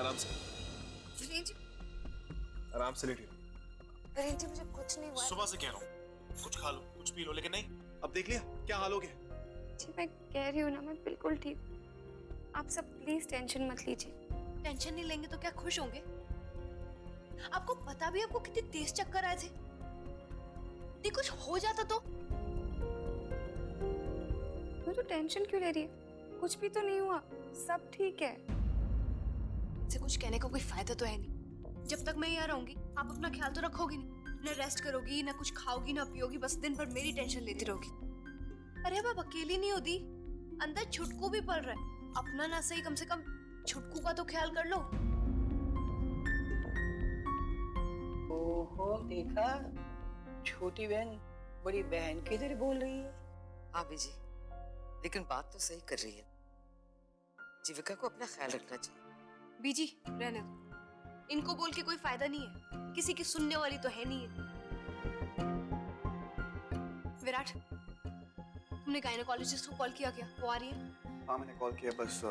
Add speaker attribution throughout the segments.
Speaker 1: आराम से,
Speaker 2: जी
Speaker 1: आराम से लेटियो।
Speaker 2: जी मुझे कुछ नहीं हुआ।
Speaker 1: सुबह से कह रहा हूँ कुछ खा लो, कुछ पी लो, लेकिन नहीं। अब देख लिया क्या हाल हो गया।
Speaker 2: जी मैं कह रही हूँ ना, मैं बिल्कुल ठीक हूँ। आप सब प्लीज टेंशन मत लीजिए।
Speaker 3: टेंशन नहीं लेंगे तो क्या खुश होंगे? आपको पता भी आपको कितने तेज चक्कर आए थे? यदि कुछ हो जाता तो?
Speaker 2: तो टेंशन क्यों ले रही है? कुछ भी तो नहीं हुआ, सब ठीक है।
Speaker 3: इनसे कुछ कहने का कोई फायदा तो है नहीं। जब तक मैं यहाँ रहूंगी आप अपना ख्याल तो रखोगी नहीं, न रेस्ट करोगी, न कुछ खाओगी, न पियोगी, बस दिन भर मेरी टेंशन लेती रहोगी। अरे अब आप अकेली नहीं होती, अंदर छुटकू भी पड़ रहा है। अपना ना सही, कम से कम छुटकू का तो ख्याल कर लो।
Speaker 4: ओहो देखा, छोटी बहन बड़ी बहन की तरह बोल रही है।
Speaker 5: हाँ बीजी, लेकिन बात तो सही कर रही है। जीविका को अपना ख्याल रखना चाहिए।
Speaker 3: बीजी रहने दो, इनको बोल के कोई फायदा नहीं है, किसी की सुनने वाली तो है नहीं है। विराट, तुमने गायनेकोलॉजिस्ट को कॉल किया क्या? वो आ रही है?
Speaker 1: हाँ मैंने कॉल किया, बस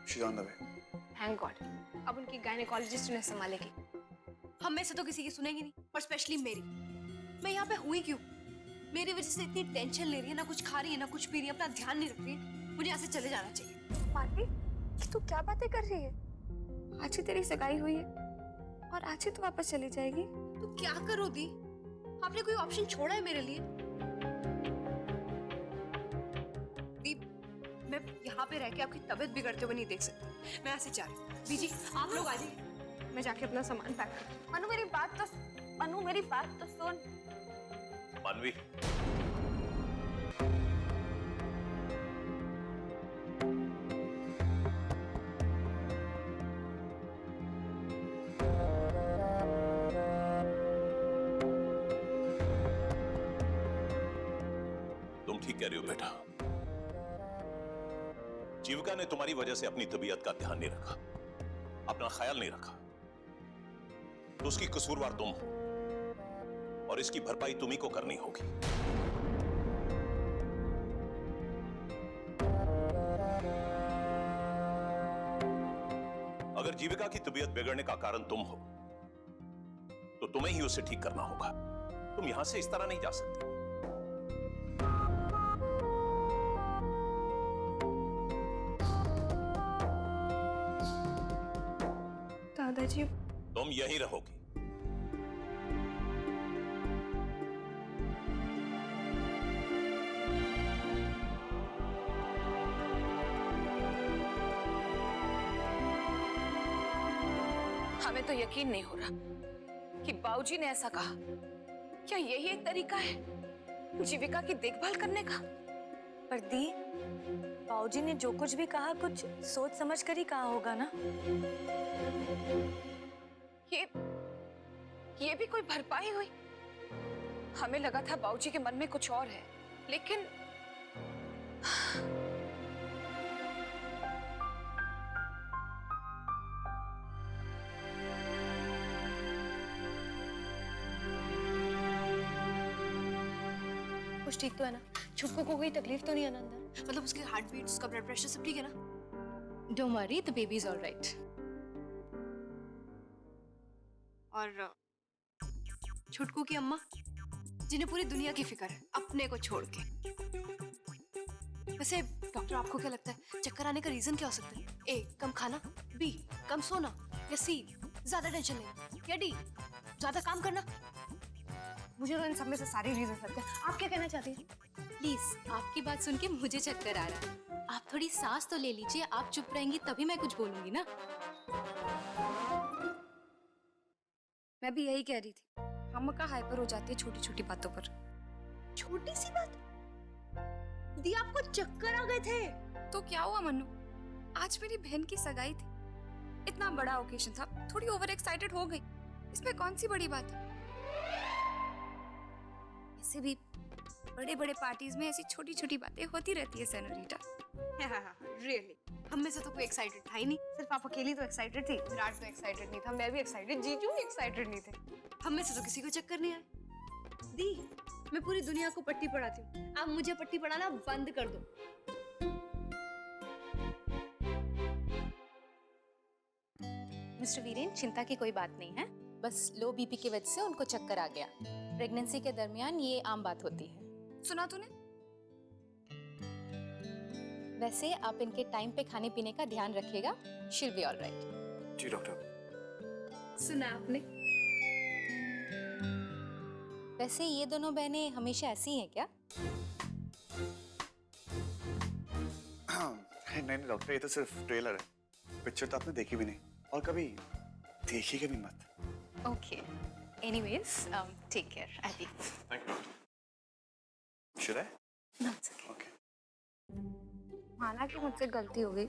Speaker 1: she on the way.
Speaker 2: Thank God, अब उनकी गायनेकोलॉजिस्ट उन्हें संभालेगी।
Speaker 3: हम में से तो किसी की सुनेगी नहीं, और स्पेशली मेरी। मैं यहाँ पे हुई क्यों? मेरी वजह से इतनी टेंशन ले रही है, ना कुछ खा रही है, ना कुछ पी रही है, अपना ध्यान नहीं रख रही है। मुझे यहाँ से चले जाना चाहिए।
Speaker 2: मानवी, तू क्या बातें कर रही है? आज ही तेरी सगाई हुई है और आज ही तू वापस चली जाएगी।
Speaker 3: तो क्या करो दी? आपने कोई ऑप्शन छोड़ा है मेरे लिए? दीप, मैं यहाँ पे रह के आपकी तबीयत बिगड़ते हुए नहीं देख सकती। मैं ऐसे जा रही हूँ। बीजी आप लोग आ जाइए,
Speaker 2: मैं जाके अपना सामान पैक कर। मनु मेरी बात तो सुन।
Speaker 6: मानवी, तुम ठीक कह रही हो बेटा। जीविका ने तुम्हारी वजह से अपनी तबीयत का ध्यान नहीं रखा, अपना ख्याल नहीं रखा, तो उसकी कसूरवार तुम हो और इसकी भरपाई तुम्ही को करनी होगी। अगर जीविका की तबीयत बिगड़ने का कारण तुम हो तो तुम्हें ही उसे ठीक करना होगा। तुम यहां से इस तरह नहीं जा सकती।
Speaker 2: दादाजी,
Speaker 6: तुम यहीं रहोगी।
Speaker 7: हमें तो यकीन नहीं हो रहा कि बाबूजी ने ऐसा कहा। क्या यही एक तरीका है जीविका की देखभाल करने का?
Speaker 8: पर दी, बाबूजी ने जो कुछ भी कहा कुछ सोच समझ कर ही कहा होगा ना।
Speaker 7: ये भी कोई भरपाई हुई? हमें लगा था बाबूजी के मन में कुछ और है, लेकिन
Speaker 3: कुछ ठीक तो है ना? छुटकू को कोई तकलीफ तो नहीं है ना अंदर? मतलब उसके हार्ट बीट, उसका ब्लड प्रेशर सब ठीक है ना? Don't worry, the baby is alright. और छुटकू की अम्मा, जिन्हें पूरी दुनिया की फिक्र है अपने को छोड़ के। वैसे डॉक्टर, आपको क्या लगता है चक्कर आने का रीजन क्या हो सकता है? ए, कम खाना, बी, कम सोना, या सी, ज्यादा टेंशन लेना, या डी, ज्यादा काम करना? मुझे तो इन सब में से सारे रीजन लगते हैं। आप क्या कहना चाहती हैं?
Speaker 9: प्लीज, आपकी बात सुन के मुझे चक्कर आ रहा है। आप थोड़ी सांस तो ले लीजिए। आप चुप रहेंगी तभी मैं कुछ बोलूंगी ना।
Speaker 2: मैं भी यही कह रही थी, हम का हाइपर हो जाती है छोटी छोटी बातों पर।
Speaker 3: छोटी सी बात दी, आपको चक्कर आ गए थे?
Speaker 2: तो क्या हुआ मन्नू, आज मेरी बहन की सगाई थी, इतना बड़ा ओकेशन था, थोड़ी ओवर एक्साइटेड हो गई। इसमें कौन सी बड़ी बात है? ऐसे भी बड़े बड़े पार्टीज में ऐसी छोटी छोटी बातें होती रहती है सेनोरिटा।
Speaker 3: रियली, हम में से तो कोई एक्साइटेड था ही नहीं। सिर्फ आप अकेली तो एक्साइटेड थी। विराट तो एक्साइटेड नहीं था, मैं भी एक्साइटेड, जीजू भी एक्साइटेड नहीं थे। हम में से तो किसी को चक्कर नहीं आया। दी, मैं पूरी दुनिया को पट्टी पढ़ाती हूँ, आप मुझे पट्टी पढ़ाना बंद कर दो।
Speaker 9: मिस्टर वीरेन, चिंता की कोई बात नहीं है, बस लो बीपी की वजह से उनको चक्कर आ गया। प्रेगनेंसी के दरमियान ये आम बात होती है।
Speaker 2: सुना तूने?
Speaker 9: वैसे आप इनके टाइम पे खाने पीने का ध्यान रखिएगा, she'll be alright.
Speaker 1: Ji doctor.
Speaker 2: सुना आपने?
Speaker 9: वैसे ये दोनों बहनें हमेशा ऐसी हैं क्या?
Speaker 1: नहीं नहीं डॉक्टर, ये तो सिर्फ ट्रेलर है, पिक्चर तो आपने देखी भी नहीं और कभी देखिएगा भी मत।
Speaker 9: Okay, anyways take care, I leave.
Speaker 1: Thank you. Should I? Okay.
Speaker 2: माना कि मुझसे गलती हो गई,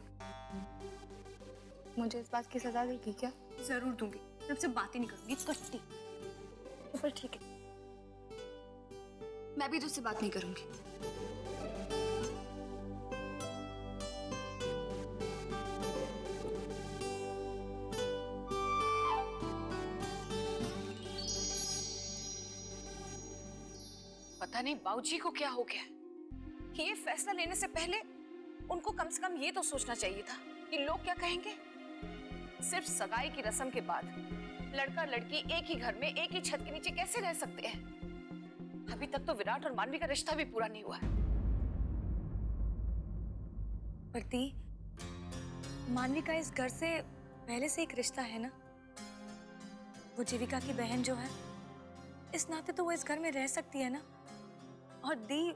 Speaker 2: मुझे इस बात की सजा देगी क्या?
Speaker 8: जरूर दूंगी, मैं आपसे बात ही नहीं करूंगी, कट्टी। पर ठीक है,
Speaker 2: मैं भी तुझसे बात नहीं करूंगी।
Speaker 7: पता नहीं बाऊजी को क्या हो गया। ये फैसला लेने से पहले उनको कम से कम ये तो सोचना चाहिए था कि लोग क्या कहेंगे। सिर्फ सगाई की रस्म के बाद लड़का लड़की एक ही घर में एक ही छत के नीचे कैसे रह सकते हैं? अभी तक तो विराट और मानवी का रिश्ता भी पूरा नहीं हुआ है।
Speaker 8: प्रति, मानवी का इस घर से पहले से एक रिश्ता है ना। वो जीविका की बहन जो है, इस नाते तो वो इस घर में रह सकती है ना। और दी,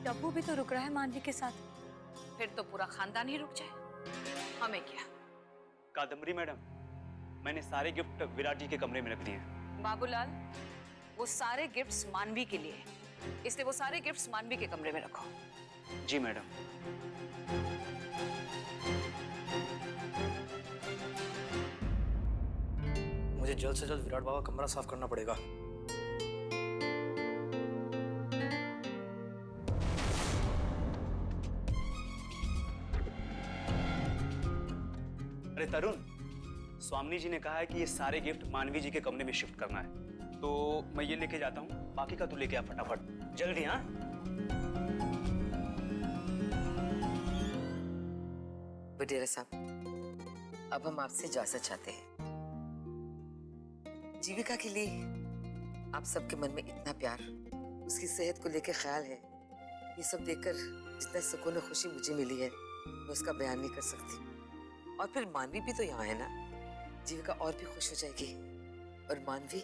Speaker 8: डब्बू भी तो रुक रहा है मानवी के साथ।
Speaker 7: फिर तो पूरा खानदान ही रुक जाए, हमें क्या।
Speaker 10: कादम्बरी मैडम, मैंने सारे गिफ्ट विराट जी के कमरे में रख दिए हैं।
Speaker 7: बाबूलाल, वो सारे गिफ्ट्स मानवी के लिए हैं, इसलिए वो सारे गिफ्ट्स मानवी के कमरे में रखो।
Speaker 10: जी मैडम।
Speaker 11: मुझे जल्द से जल्द विराट बाबा कमरा साफ करना पड़ेगा।
Speaker 10: अरे तरुण, स्वामिनी जी ने कहा है कि ये सारे गिफ्ट मानवी जी के कमरे में शिफ्ट करना है, तो मैं ये लेके जाता हूँ, बाकी का तू लेके आ फटाफट, जल्दी। हाँ
Speaker 5: बडेरा साहब, अब हम आपसे इजाजत चाहते हैं। जीविका के लिए आप सबके मन में इतना प्यार, उसकी सेहत को लेकर ख्याल है, ये सब देखकर जितना सुकून और खुशी मुझे मिली है मैं उसका बयान नहीं कर सकती। और फिर मानवी भी तो यहाँ है ना, जीविका और भी खुश हो जाएगी और मानवी,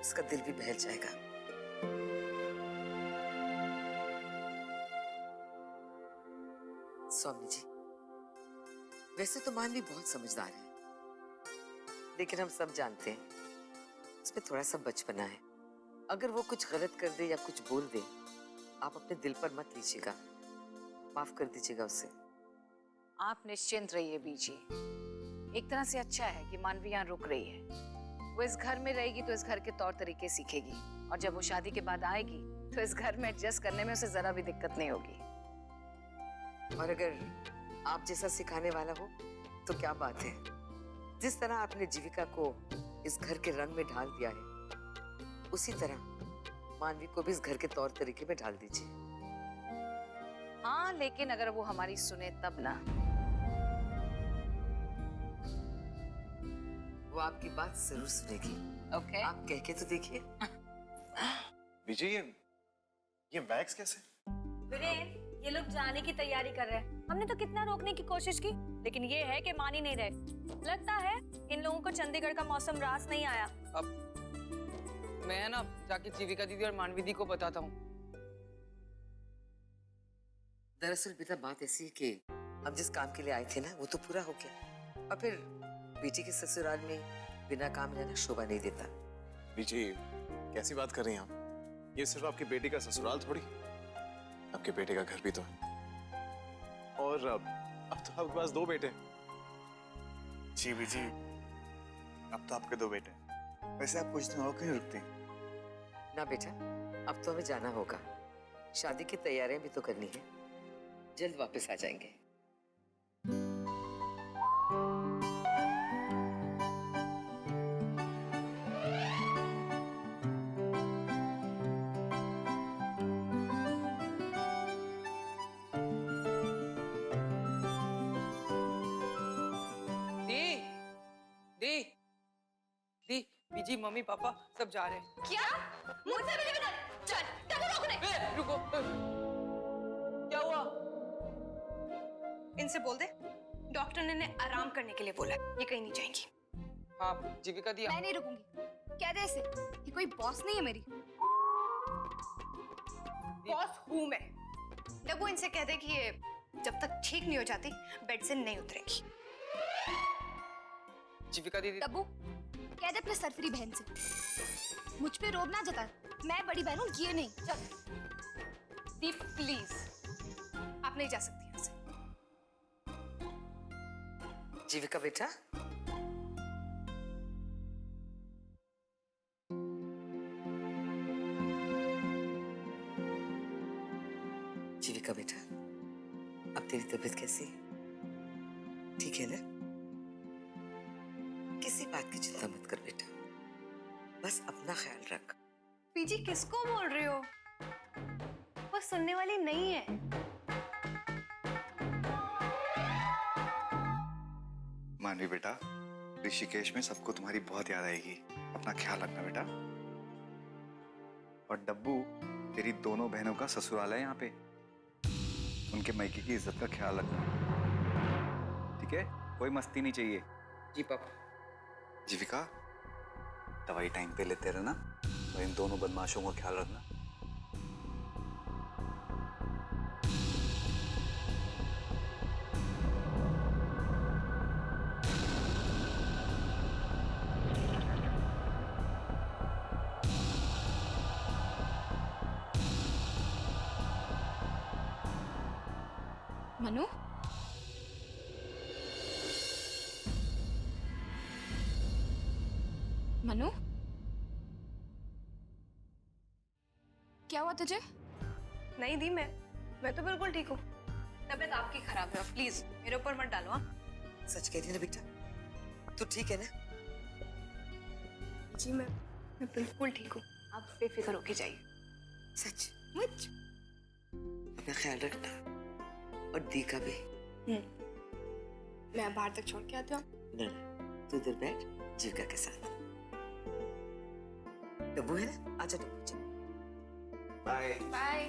Speaker 5: उसका दिल भी बहल जाएगा। स्वामी जी, वैसे तो मानवी बहुत समझदार है, लेकिन हम सब जानते हैं उसमें थोड़ा सा बचपना है। अगर वो कुछ गलत कर दे या कुछ बोल दे, आप अपने दिल पर मत लीजिएगा, माफ कर दीजिएगा उसे।
Speaker 7: आप निश्चिंत रहिए बीजी, एक तरह से अच्छा है कि मानवी यहाँ रुक रही है। वो इस घर में रहेगी तो इस घर के तौर तरीके सीखेगी, और जब वो शादी के बाद आएगी तो इस घर में एडजस्ट करने में उसे जरा भी दिक्कत नहीं होगी।
Speaker 5: और अगर आप जैसा सिखाने वाला हो तो क्या बात है। जिस तरह आपने जीविका को इस घर के रंग में ढाल दिया है, उसी तरह मानवी को भी इस घर के तौर तरीके में ढाल दीजिए।
Speaker 7: हाँ, लेकिन अगर वो हमारी सुने तब ना।
Speaker 5: वो आपकी बात जरूर सुनेगी।
Speaker 7: ओके,
Speaker 5: आप कह के तो देखिए।
Speaker 1: विजय, ये बैग्स कैसे?
Speaker 8: वीरेन, ये लोग जाने की तैयारी कर रहे हैं। हमने तो कितना रोकने की कोशिश की, लेकिन ये है कि मान ही नहीं रहे। लगता है इन लोगों को चंडीगढ़ का मौसम रास नहीं आया।
Speaker 12: अब मैं ना जाके जीविका दीदी और मानवी दी को बताता हूँ।
Speaker 5: दरअसल बेटा बात ऐसी है कि हम जिस काम के लिए आए थे ना, वो तो पूरा हो गया, और फिर बेटी के ससुराल में बिना काम रहना शोभा नहीं देता।
Speaker 1: विजय, कैसी बात कर रही हैं आप? ये सिर्फ आपकी बेटी का ससुराल थोड़ी, आपके बेटे का घर भी तो है। और अब तो आपके पास 2 बेटे हैं। जी विजय, अब तो आपके 2 बेटे हैं। वैसे आप कुछ दिन और कहीं रुकते हैं?
Speaker 5: ना बेटा, अब तो हमें जाना होगा, शादी की तैयारियां भी तो करनी है। जल्द वापस आ जाएंगे।
Speaker 12: बीजी मम्मी पापा सब जा रहे हैं।
Speaker 3: क्या? मुझसे मिले बिना चल, टबू रोकने।
Speaker 12: रुको। क्या हुआ?
Speaker 3: इनसे बोल दे डॉक्टर ने इन्हें आराम करने के लिए बोला, ये कहीं नहीं जाएंगी।
Speaker 12: हाँ जीविका दी।
Speaker 2: मैं नहीं रुकूंगी। कह दे इसे कि कोई बॉस नहीं है मेरी।
Speaker 3: बॉस हूँ मैं। डब्बू इनसे कह दे कि ये जब तक ठीक नहीं हो जाती बेड से नहीं उतरेगी।
Speaker 12: जीविका दीदी।
Speaker 2: डब्बू कह दे अपने सरफरी बहन से मुझ पे रोब ना जता। मैं बड़ी बहन हूँ, ये नहीं। चल
Speaker 3: दीप प्लीज, आप नहीं जा सकती यहाँ से।
Speaker 5: जीविका बेटा, जीविका बेटा, अब तेरी तबीयत कैसी है? ठीक है ना? किसी बात की चिंता मत कर बेटा, बस अपना ख्याल रख।
Speaker 3: पीजी किसको बोल रहे हो? वो सुनने वाली नहीं है।
Speaker 13: मानवी बेटा, ऋषिकेश में सबको तुम्हारी बहुत याद आएगी, अपना ख्याल रखना बेटा। और डब्बू, तेरी दोनों बहनों का ससुराल है यहाँ पे, उनके मायके की इज्जत का ख्याल रखना, ठीक है? कोई मस्ती नहीं चाहिए।
Speaker 12: जी पापा।
Speaker 13: जीविका, दवाई टाइम पे लेते रहना और इन दोनों बदमाशों का ख्याल रखना।
Speaker 2: मनु, मनु, क्या हुआ तुझे?
Speaker 3: नहीं दी, मैं तो बिल्कुल ठीक हूँ। तबीयत आपकी खराब है, प्लीज मेरे ऊपर मत डालो। हाँ
Speaker 5: सच कह रही है ना बेटा? तू ठीक है ना?
Speaker 3: जी मैं बिल्कुल ठीक हूँ, आप बेफिक्र होके जाइए।
Speaker 5: सच?
Speaker 3: मुझ
Speaker 5: अपना ख्याल रखना और दी का भी।
Speaker 3: मैं बाहर तक छोड़ के आती हूँ।
Speaker 5: ना, तू इधर बैठ जीविका के साथ। डब्बू है ना? आजा डब्बू, चल।
Speaker 13: बाय
Speaker 3: बाय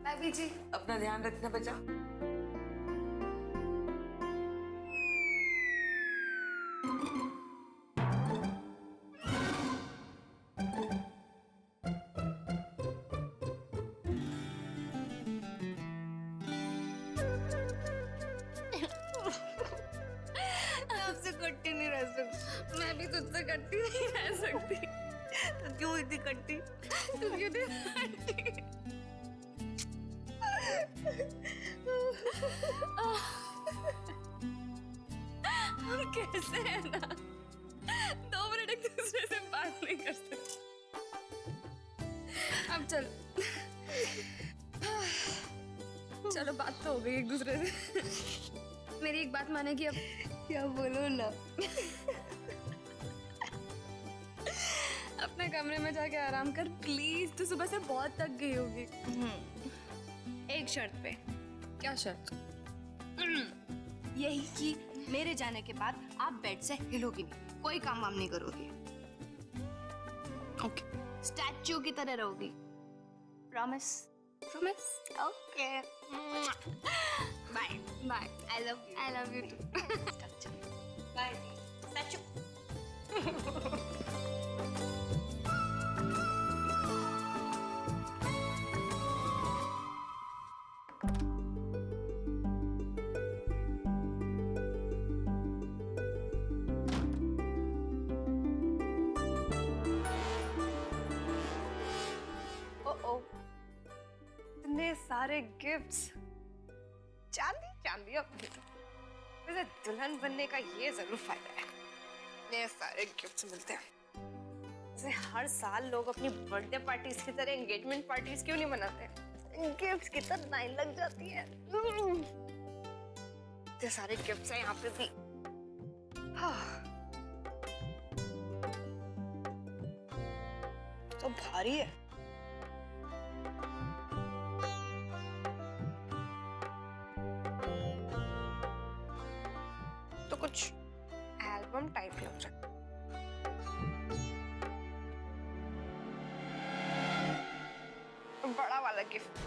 Speaker 3: बाय बीजी।
Speaker 5: अपना ध्यान रखना बच्चा।
Speaker 3: आपसे कट्टी नहीं रह सकती।
Speaker 2: मैं भी तुझसे कट्टी नहीं रह सकती।
Speaker 3: तो क्यों इतनी कट्टी?
Speaker 2: तू क्यों नहीं कट्टी? हम कैसे हैं ना, 2 मिनट एक दूसरे से बात नहीं कर सकते। अब चल, चलो बात तो हो गई एक दूसरे से। मेरी एक बात मानेगी अब?
Speaker 3: क्या बोलो ना।
Speaker 2: अपने कमरे में जाके आराम कर प्लीज, तू सुबह से बहुत थक गई होगी।
Speaker 3: एक शर्त पे।
Speaker 2: क्या शर्त?
Speaker 3: यही कि मेरे जाने के बाद आप बेड से हिलोगी नहीं, कोई काम वाम नहीं करोगी।
Speaker 2: ओके।
Speaker 3: स्टैच्यू की तरह रहोगी। Promise?
Speaker 2: Promise?
Speaker 3: Okay. Bye
Speaker 2: bye.
Speaker 3: I love you.
Speaker 2: I love you too.
Speaker 3: Bye statue. इतने सारे गिफ्ट्स, चांदी चांदी। अब वैसे दुल्हन बनने का ये जरूर फायदा है, इतने सारे गिफ्ट्स मिलते हैं। जैसे हर साल लोग अपनी बर्थडे पार्टीज की तरह एंगेजमेंट पार्टीज क्यों नहीं मनाते? गिफ्ट्स की तो लाइन लग जाती है। इतने सारे गिफ्ट्स हैं यहाँ पे भी। तो भारी है। तो कुछ एल्बम टाइप लग रहा है।
Speaker 7: बड़ा वाला गिफ्ट।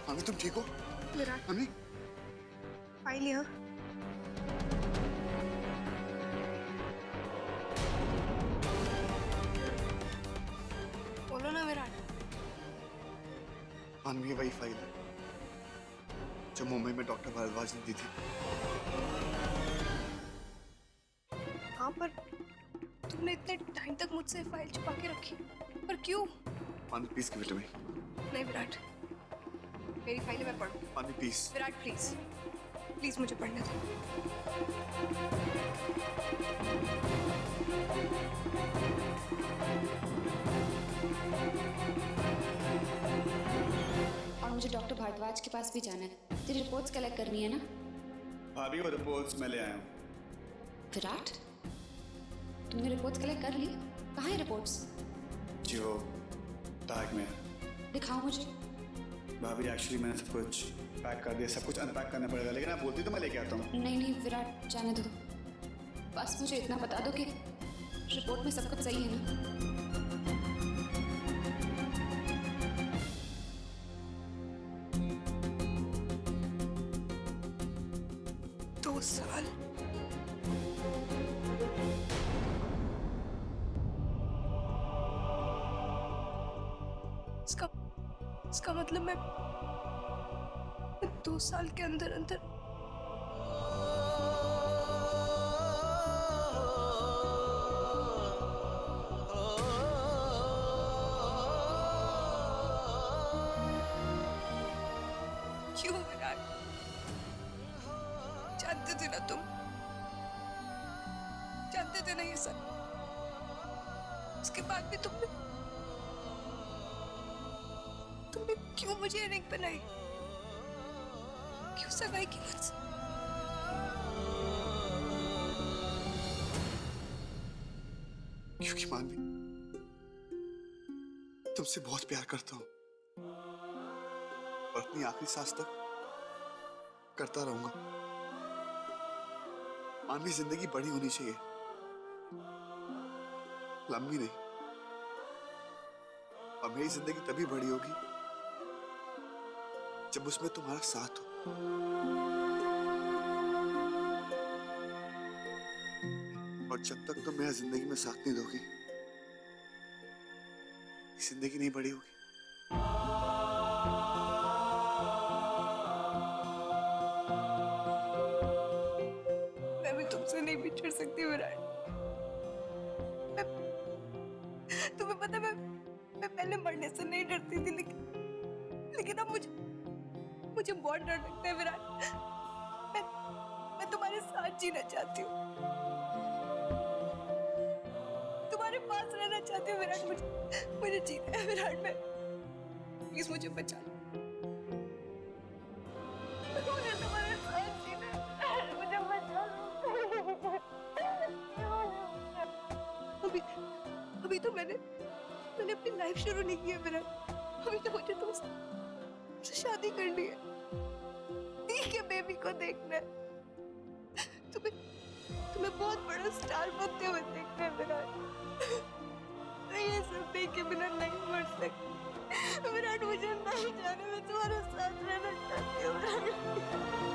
Speaker 1: मामी तुम ठीक हो?
Speaker 3: विराट,
Speaker 1: मामी
Speaker 3: फाइल यहाँ। बोलो ना विराट।
Speaker 1: मानवी वही फाइल है जो मुंबई में डॉक्टर भारद्वाज ने दी थी।
Speaker 3: हाँ, पर तुमने इतने टाइम तक मुझसे फाइल छुपा के रखी, पर क्यों?
Speaker 1: Manvi please give it to me.
Speaker 3: नहीं विराट, मेरी फाइलें मैं पढ़ूं।
Speaker 1: मानवी प्लीज।
Speaker 3: विराट प्लीज, प्लीज मुझे पढ़ने दो।
Speaker 14: और मुझे डॉक्टर भारद्वाज के पास भी जाना है। तेरी रिपोर्ट्स कलेक्ट करनी है ना?
Speaker 15: भाभी वो रिपोर्ट्स मैं ले आया हूँ।
Speaker 14: विराट, तुमने रिपोर्ट्स कलेक्ट कर ली? कहाँ है रिपोर्ट्स?
Speaker 15: जी वो बैग में है।
Speaker 14: दिखाओ मुझे।
Speaker 15: भाभी एक्चुअली मैंने सब कुछ पैक कर दिया, सब कुछ अनपैक करना पड़ेगा, लेकिन आप बोलती तो मैं लेके आता हूँ।
Speaker 14: नहीं नहीं विराट, जाने दो। बस मुझे इतना बता दो कि रिपोर्ट में सब कुछ सही है ना?
Speaker 3: 2 साल। इसका मतलब मैं 2 साल के अंदर अंदर क्यों विराट? जानते थे ना तुम, जानते थे ना ये सब, उसके बाद भी तुमने क्यों मुझे रिंग बनाई? क्यों सगाई की मुझसे?
Speaker 1: क्योंकि मानवी तुमसे बहुत प्यार करता हूँ और अपनी आखिरी सांस तक करता रहूंगा। मानवी जिंदगी बड़ी होनी चाहिए, लंबी नहीं। और मेरी जिंदगी तभी बड़ी होगी जब उसमें तुम्हारा साथ हो। और जब तक तुम मेरा जिंदगी में साथ नहीं दोगी, जिंदगी नहीं बड़ी होगी।
Speaker 3: मैं भी तुमसे नहीं बिछड़ सकती विराट। तुम्हें पता है मैं पहले मरने से नहीं डरती थी, लेकिन अब मुझे बहुत डर लगता है विराट। मैं तुम्हारे साथ जीना चाहती हूँ, तुम्हारे पास रहना चाहती हूँ विराट। मुझे जीना है विराट। मैं प्लीज मुझे बचा लो। मुझे तुम्हारे साथ जीना है, मुझे बचा लो। अभी तो मैंने लाइफ शुरू नहीं की है मेरा। अभी तो मुझे तुमसे शादी करनी है, ठीक है, बेबी को देखना है, तुम्हें बहुत बड़ा स्टार बनते हुए देखना है मेरा। मैं ये सब देख के बिना नहीं मर सकती विराट, मुझे नहीं जाने, मैं तुम्हारे साथ रहना चाहती हूँ विराट।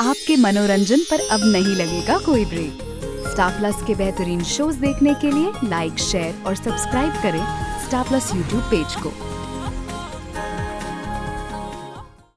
Speaker 16: आपके मनोरंजन पर अब नहीं लगेगा कोई ब्रेक। स्टार प्लस के बेहतरीन शोज देखने के लिए लाइक, शेयर और सब्सक्राइब करें स्टार प्लस यूट्यूब पेज को।